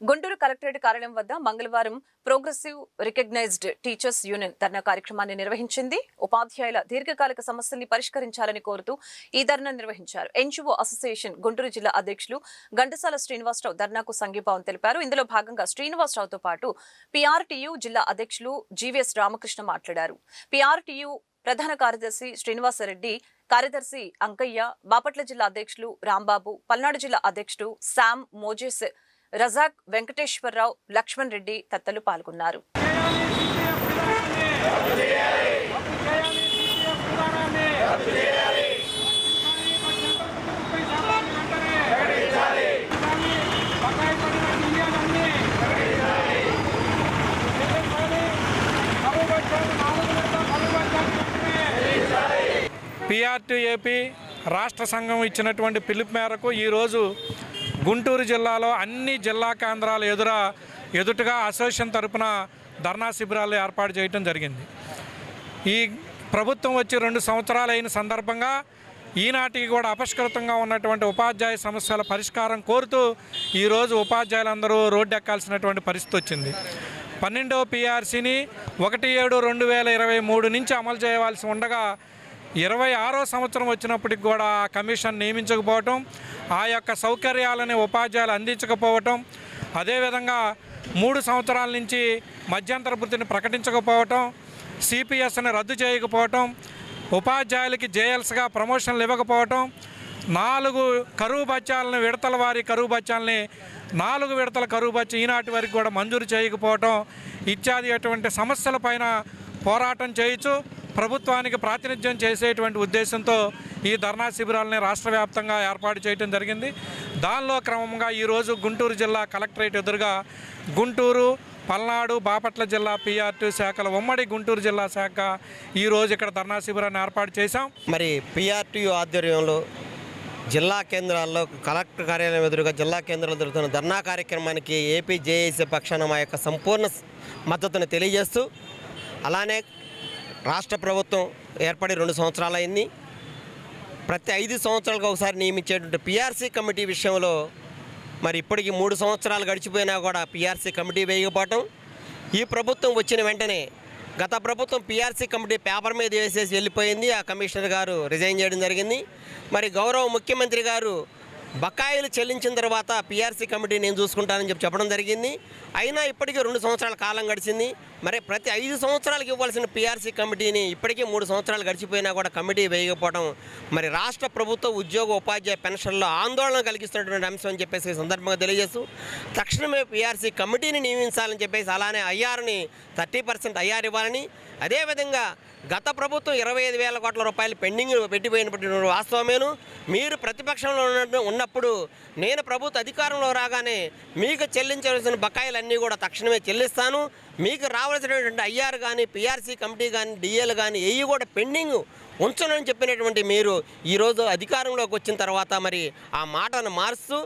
Guntur collectorate కార్యాలయం వద్ద మంగళవారం ప్రోగ్రెసివ్ రికగ్నైజ్డ్ టీచర్స్ యూనియన్ ధర్నా కార్యక్రమాన్ని నిర్వహించింది. ఉపాధ్యాయుల దీర్ఘకాలిక సమస్యల్ని పరిష్కరించాలని కోరుతూ ఈ ధర్నా నిర్వహించారు. ఎన్జీఓ అసోసియేషన్ గుంటూరు జిల్లా అధ్యక్షులు ఘంటసాల శ్రీనివాసరావు ధర్నాకు సంఘీభావం తెలిపారు. ఇందులో భాగంగా శ్రీనివాసరావుతో పాటు పీఆర్టీయూ జిల్లా అధ్యక్షులు జీవీఎస్ రామకృష్ణ మాట్లాడారు. పీఆర్టీయూ ప్రధాన కార్యదర్శి శ్రీనివాసరెడ్డి, కార్యదర్శి అంకయ్య, బాపట్ల జిల్లా అధ్యక్షులు రాంబాబు, పల్నాడు జిల్లా అధ్యక్షుడు శామ్, మోజెస్, రజాక్, వెంకటేశ్వరరావు, లక్ష్మణ్ రెడ్డి తదితరులు పాల్గొన్నారు. పీఆర్టీఏపీ రాష్ట్ర సంఘం ఇచ్చినటువంటి పిలుపు మేరకు ఈరోజు గుంటూరు జిల్లాలో అన్ని జిల్లా కేంద్రాల ఎదుటగా అసోసియేషన్ తరపున ధర్నా శిబిరాలు ఏర్పాటు చేయడం జరిగింది. ఈ ప్రభుత్వం వచ్చి 2 సంవత్సరాలు అయిన సందర్భంగా ఈనాటికి కూడా అపష్కృతంగా ఉన్నటువంటి ఉపాధ్యాయ సమస్యల పరిష్కారం కోరుతూ ఈరోజు ఉపాధ్యాయులందరూ రోడ్డు ఎక్కాల్సినటువంటి పరిస్థితి వచ్చింది. 12వ పీఆర్సీని 1/7/2023 నుంచి అమలు చేయవలసి ఉండగా 26వ సంవత్సరం వచ్చినప్పటికి కూడా కమిషన్ నియమించకపోవటం, ఆ యొక్క సౌకర్యాలని ఉపాధ్యాయులు అందించకపోవటం, అదేవిధంగా 3 సంవత్సరాల నుంచి మధ్యంతర వృత్తిని ప్రకటించకపోవటం, సిపిఎస్ని రద్దు చేయకపోవటం, ఉపాధ్యాయులకి జేఎల్స్గా ప్రమోషన్లు ఇవ్వకపోవటం, 4 కరువు బత్యాలను విడతల వారి కరువు బత్యాలని 4 విడతల కరువు బత్య ఈనాటి వరకు కూడా మంజూరు చేయకపోవటం ఇత్యాది అటువంటి సమస్యలపైన పోరాటం చేయొచ్చు ప్రభుత్వానికి ప్రాతినిధ్యం చేసేటువంటి ఉద్దేశంతో ఈ ధర్నా శిబిరాలని రాష్ట్ర వ్యాప్తంగా ఏర్పాటు చేయడం జరిగింది. దానిలో క్రమంగా ఈరోజు గుంటూరు జిల్లా కలెక్టరేట్ ఎదురుగా గుంటూరు, పల్నాడు, బాపట్ల జిల్లా పీఆర్టీ శాఖల ఉమ్మడి గుంటూరు జిల్లా శాఖ ఈరోజు ఇక్కడ ధర్నా శిబిరాన్ని ఏర్పాటు చేశాం. మరి పీఆర్టీ ఆధ్వర్యంలో జిల్లా కేంద్రాల్లో కలెక్టర్ కార్యాలయం ఎదురుగా జిల్లా కేంద్రాల్లో జరుగుతున్న ధర్నా కార్యక్రమానికి ఏపీ జేఏసీ పక్షాన మా యొక్క సంపూర్ణ మద్దతును తెలియజేస్తూ, అలానే రాష్ట్ర ప్రభుత్వం ఏర్పడి 2 సంవత్సరాలు అయింది. ప్రతి 5 సంవత్సరాలకు ఒకసారి నియమించేటువంటి పీఆర్సీ కమిటీ విషయంలో మరి ఇప్పటికి 3 సంవత్సరాలు గడిచిపోయినా కూడా పీఆర్సీ కమిటీ వేయకపోవటం, ఈ ప్రభుత్వం వచ్చిన వెంటనే గత ప్రభుత్వం పీఆర్సీ కమిటీ పేపర్ మీద వేసేసి వెళ్ళిపోయింది. ఆ కమిషనర్ గారు రిజైన్ చేయడం జరిగింది. మరి గౌరవ ముఖ్యమంత్రి గారు బకాయిలు చెల్లించిన తర్వాత పీఆర్సీ కమిటీ నేను చూసుకుంటానని చెప్పడం జరిగింది. అయినా ఇప్పటికీ 2 సంవత్సరాల కాలం గడిచింది. మరి ప్రతి 5 సంవత్సరాలకు ఇవ్వాల్సిన పీఆర్సీ కమిటీని ఇప్పటికీ 3 సంవత్సరాలు గడిచిపోయినా కూడా కమిటీ వేయకపోవడం మరి రాష్ట్ర ప్రభుత్వ ఉద్యోగ ఉపాధ్యాయ పెన్షన్లో ఆందోళన కలిగిస్తున్నటువంటి అంశం అని చెప్పేసి సందర్భంగా తెలియజేస్తూ తక్షణమే పీఆర్సీ కమిటీని నియమించాలని చెప్పేసి, అలానే ఐఆర్ని 30% ఐఆర్ ఇవ్వాలని, అదేవిధంగా గత ప్రభుత్వం 25,000 కోట్ల రూపాయలు పెండింగ్ పెట్టిపోయినటువంటి వాస్తవమేను. మీరు ప్రతిపక్షంలో ఉన్నప్పుడు నేను ప్రభుత్వ అధికారంలో రాగానే మీకు చెల్లించవలసిన బకాయిలన్నీ కూడా తక్షణమే చెల్లిస్తాను, మీకు రావాల్సినటువంటి ఐఆర్ కానీ పీఆర్సీ కమిటీ కానీ డిఏలు కానీ ఏవి కూడా పెండింగ్ ఉంచనని చెప్పినటువంటి మీరు ఈరోజు అధికారంలోకి వచ్చిన తర్వాత మరి ఆ మాటను మారుస్తూ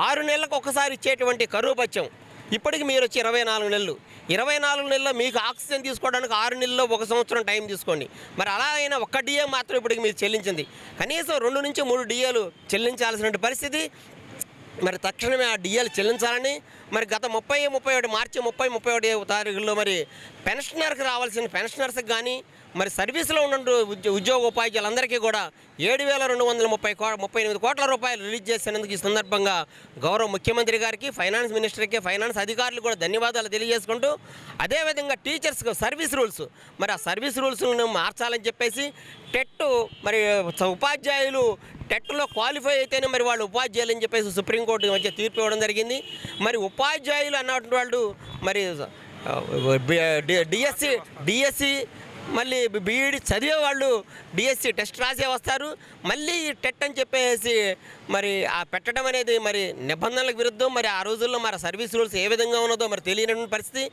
6 నెలలకు ఒకసారి ఇచ్చేటువంటి కరువు భత్యం ఇప్పటికి మీరు వచ్చి 24 నెలలు, 24 నెలల్లో మీకు ఆక్సిజన్ తీసుకోవడానికి 6 నెలల్లో 1 సంవత్సరం టైం తీసుకోండి. మరి అలా అయినా 1 డిఏ మాత్రం ఇప్పటికి మీరు చెల్లించింది. కనీసం 2 నుంచి 3 డిఏలు చెల్లించాల్సిన పరిస్థితి. మరి తక్షణమే ఆ డిఏలు చెల్లించాలని, మరి గత 31 మార్చి 31 తారీఖుల్లో మరి పెన్షనర్కి రావాల్సిన పెన్షనర్స్కి కానీ మరి సర్వీసులో ఉన్న ఉద్యోగ ఉపాధ్యాయులందరికీ కూడా 7,238 కోట్ల రూపాయలు రిలీజ్ చేసినందుకు ఈ సందర్భంగా గౌరవ ముఖ్యమంత్రి గారికి, ఫైనాన్స్ మినిస్టర్కి, ఫైనాన్స్ అధికారులు కూడా ధన్యవాదాలు తెలియజేసుకుంటూ, అదేవిధంగా టీచర్స్కి సర్వీస్ రూల్స్, మరి ఆ సర్వీస్ రూల్స్ను మార్చాలని చెప్పేసి టెట్ మరి ఉపాధ్యాయులు టెట్లో క్వాలిఫై అయితేనే మరి వాళ్ళు ఉపాధ్యాయులు అని చెప్పేసి సుప్రీంకోర్టు మధ్య తీర్పు ఇవ్వడం జరిగింది. మరి ఉపాధ్యాయులు అన్నటువంటి వాళ్ళు మరి డిఎస్సి మళ్ళీ బీఈడి చదివే వాళ్ళు డిఎస్సి టెస్ట్ రాసే వస్తారు. మళ్ళీ టెట్ అని చెప్పేసి మరి ఆ పెట్టడం అనేది మరి నిబంధనలకు విరుద్ధం. మరి ఆ రోజుల్లో మరి సర్వీస్ రూల్స్ ఏ విధంగా ఉన్నదో మరి తెలియని పరిస్థితి.